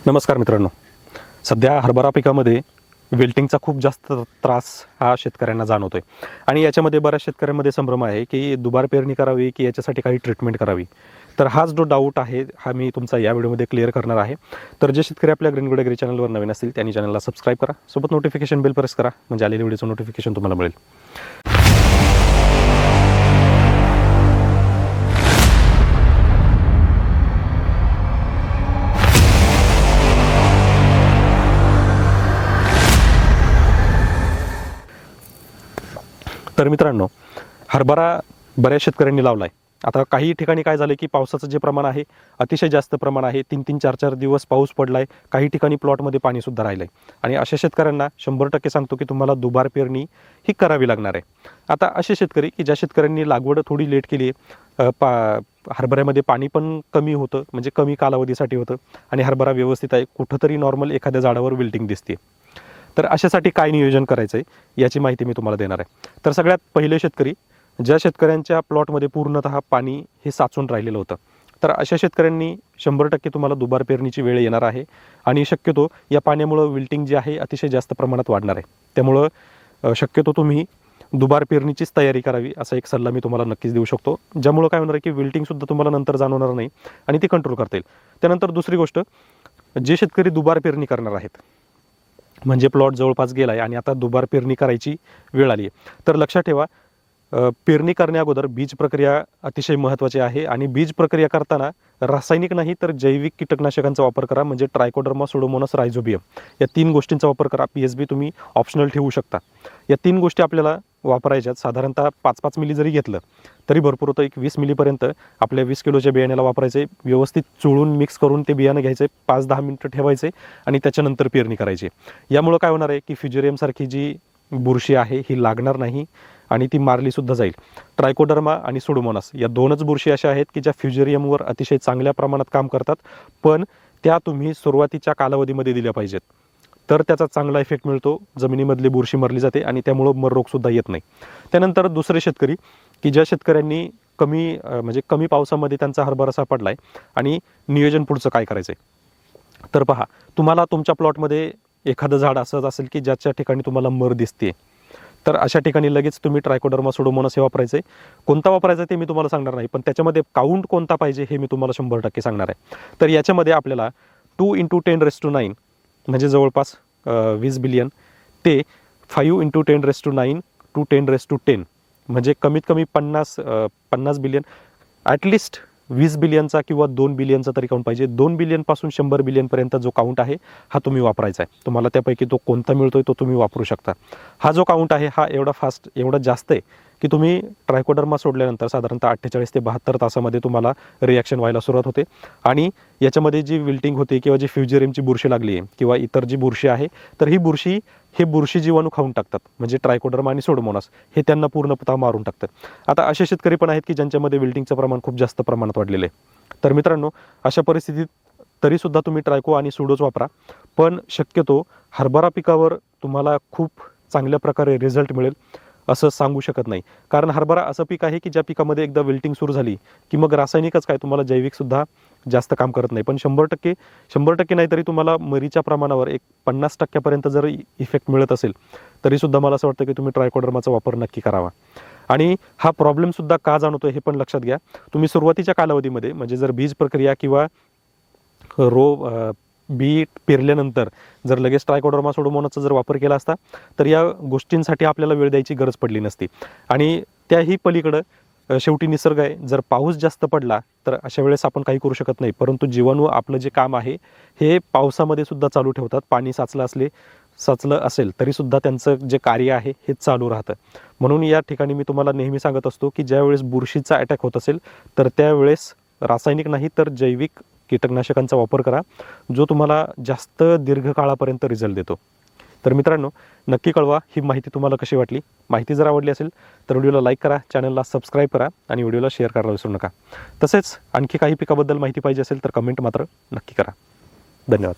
नमस्कार मित्रांनो. सध्या हरभरा पिकामध्ये विल्टिंगचा खूप जास्त त्रास हा शेतकऱ्यांना जाणवतोय आणि याच्यामध्ये बऱ्याच शेतकऱ्यांमध्ये संभ्रम आहे की दुबार पेरणी करावी की याच्यासाठी काही ट्रीटमेंट करावी. तर हाच जो डाऊट आहे हा मी तुमचा या व्हिडिओमध्ये क्लिअर करणार आहे. तर जे शेतकरी आपल्या ग्रीन ॲग्री चॅनलवर नवीन असतील त्यांनी चॅनलला सबस्क्राईब करा, सोबत नोटिफिकेशन बेल प्रेस करा, म्हणजे आलेल्या व्हिडिओचं नोटिफिकेशन तुम्हाला मिळेल. तर मित्रांनो, हरभरा बऱ्याच शेतकऱ्यांनी लावला आहे. आता काही ठिकाणी काय झालं की पावसाचं जे प्रमाण आहे अतिशय जास्त प्रमाण आहे. 3-3, 4-4 दिवस पाऊस पडला आहे. काही ठिकाणी प्लॉटमध्ये पाणीसुद्धा राहिलं आहे आणि अशा शेतकऱ्यांना 100% सांगतो की तुम्हाला दुबार पेरणी ही करावी लागणार आहे. आता असे शेतकरी की ज्या शेतकऱ्यांनी लागवड थोडी लेट केली आहे, हरभऱ्यामध्ये पाणी पण कमी होतं, म्हणजे कमी कालावधीसाठी होतं आणि हरभरा व्यवस्थित आहे, कुठंतरी नॉर्मल एखाद्या झाडावर विल्टिंग दिसते. तर अशासाठी काय नियोजन करायचं आहे याची माहिती मी तुम्हाला देणार आहे. तर सगळ्यात पहिले शेतकरी, ज्या शेतकऱ्यांच्या प्लॉटमध्ये पूर्णतः पाणी हे साचून राहिलेलं होतं, तर अशा शेतकऱ्यांनी 100% तुम्हाला दुबार पेरणीची वेळ येणार आहे आणि शक्यतो या पाण्यामुळं विल्टिंग जी आहे अतिशय जास्त प्रमाणात वाढणार आहे. त्यामुळं शक्यतो तुम्ही दुबार पेरणीचीच तयारी करावी असा एक सल्ला मी तुम्हाला नक्कीच देऊ शकतो, ज्यामुळं काय होणार आहे की विल्टिंगसुद्धा तुम्हाला नंतर जाणवणार नाही आणि ती कंट्रोल करता येईल. त्यानंतर दुसरी गोष्ट, जे शेतकरी दुबार पेरणी करणार आहेत, म्हणजे प्लॉट जवळपास गेला आहे आणि आता दुबार पेरणी करायची वेळ आली आहे, तर लक्षात ठेवा, पेरणी करण्याअगोदर बीज प्रक्रिया अतिशय महत्त्वाची आहे आणि बीज प्रक्रिया करताना रासायनिक नाही तर जैविक कीटकनाशकांचा वापर करा, म्हणजे ट्रायकोडर्मा, सुडोमोनास, रायझोबियम या 3 गोष्टींचा वापर करा. PSB तुम्ही ऑप्शनल ठेवू शकता. या 3 गोष्टी आपल्याला वापरायच्यात. साधारणतः 5-5 मिली जरी घेतलं तरी भरपूर होतं. एक 20 मिलीपर्यंत आपल्या 20 किलोच्या बियाण्याला वापरायचे. व्यवस्थित चोळून मिक्स करून ते बियाणं घ्यायचे, 5-10 मिनिटं ठेवायचे आणि त्याच्यानंतर पेरणी करायची. यामुळं काय होणार आहे की फ्युजेरियमसारखी जी बुरशी आहे ही लागणार नाही आणि ती मारलीसुद्धा जाईल. ट्रायकोडर्मा आणि सुडोमोनास या 2च बुरशी अशा आहेत की ज्या फ्युजेरियमवर अतिशय चांगल्या प्रमाणात काम करतात, पण त्या तुम्ही सुरुवातीच्या कालावधीमध्ये दिल्या पाहिजेत, तर त्याचा चांगला इफेक्ट मिळतो. जमिनीमधली बुरशी मरली जाते आणि त्यामुळं मर रोगसुद्धा येत नाही. त्यानंतर दुसरे शेतकरी की ज्या शेतकऱ्यांनी कमी पावसामध्ये त्यांचा हरभरा सापडला आहे आणि नियोजन पुढचं काय करायचं आहे, तर पहा, तुम्हाला तुमच्या प्लॉटमध्ये एखादं झाड असंच असेल की ज्याच्या ठिकाणी तुम्हाला मर दिसते, तर अशा ठिकाणी लगेच तुम्ही ट्रायकोडर्मा, सुडोमोनास हे वापरायचं आहे. कोणता वापरायचा ते मी तुम्हाला सांगणार नाही, पण त्याच्यामध्ये काउंट कोणता पाहिजे हे मी तुम्हाला 100% सांगणार आहे. तर याच्यामध्ये आपल्याला 2 × 10⁹ म्हणजे जवळपास 20 बिलियन ते 5 × 10⁹ to 10⁻10 म्हणजे कमीत कमी 50 बिलियन, ॲटलिस्ट 20 बिलियनचा किंवा 2 बिलियनचा तरी काउंट पाहिजे. 2 बिलियनपासून 100 बिलियनपर्यंत जो काउंट आहे हा तुम्ही वापरायचा आहे. तुम्हाला त्यापैकी तो कोणता मिळतोय तो तुम्ही वापरू शकता. हा जो काउंट आहे हा एवढा जास्त आहे की तुम्ही ट्रायकोडर्मा सोडल्यानंतर साधारणतः 48 ते 72 तासामध्ये तुम्हाला रिॲक्शन व्हायला सुरुवात होते आणि याच्यामध्ये जी विल्टिंग होते किंवा जी फ्युजेरियमची बुरशी लागली आहे किंवा इतर जी बुरशी आहे, तर ही बुरशी जीवाणू खाऊन टाकतात, म्हणजे ट्रायकोडर्मा आणि सुडोमोनास हे त्यांना पूर्णतः मारून टाकतात. आता असे शेतकरी पण आहेत की ज्यांच्यामध्ये विल्टिंगचं प्रमाण खूप जास्त प्रमाणात वाढलेलं आहे. तर मित्रांनो, अशा परिस्थितीत तरीसुद्धा तुम्ही ट्रायको आणि सुडोच वापरा, पण शक्यतो हरभरा पिकावर तुम्हाला खूप चांगल्या प्रकारे रिझल्ट मिळेल असं सांगू शकत नाही. कारण हरभरा असं पीक आहे की ज्या पिकामध्ये एकदा विल्टिंग सुरू झाली की मग रासायनिकच काय, तुम्हाला जैविकसुद्धा जास्त काम करत नाही. पण 100% नाही तरी तुम्हाला मरीच्या प्रमाणावर एक 50% जर इफेक्ट मिळत असेल तरीसुद्धा मला असं वाटतं की तुम्ही ट्रायकोडर्माचा वापर नक्की करावा. आणि हा प्रॉब्लेमसुद्धा का जाणवतो हे पण लक्षात घ्या. तुम्ही सुरुवातीच्या कालावधीमध्ये, म्हणजे जर बीज प्रक्रिया किंवा बी पेरल्यानंतर जर लगेच ट्रायकोडर्मा, सुडोमोनासचा जर वापर केला असता तर या गोष्टींसाठी आपल्याला वेळ द्यायची गरज पडली नसती. आणि त्याही पलीकडं शेवटी निसर्ग आहे. जर पाऊस जास्त पडला तर अशा वेळेस आपण काही करू शकत नाही, परंतु जीवाणू आपलं जे काम आहे हे पावसामध्ये सुद्धा चालू ठेवतात. पाणी साचलं असेल तरीसुद्धा त्यांचं जे कार्य आहे हे चालू राहतं. म्हणून या ठिकाणी मी तुम्हाला नेहमी सांगत असतो की ज्यावेळेस बुरशीचा अटॅक होत असेल तर त्यावेळेस रासायनिक नाही तर जैविक कीटकनाशकांचा वापर करा, जो तुम्हाला जास्त दीर्घकाळापर्यंत रिझल्ट देतो. तर मित्रांनो, नक्की कळवा ही माहिती तुम्हाला कशी वाटली. माहिती जर आवडली असेल तर व्हिडिओला लाईक करा, चॅनलला सबस्क्राईब करा आणि व्हिडिओला शेअर करायला विसरू नका. तसेच आणखी काही पिकाबद्दल माहिती पाहिजे असेल तर कमेंट मात्र नक्की करा. धन्यवाद.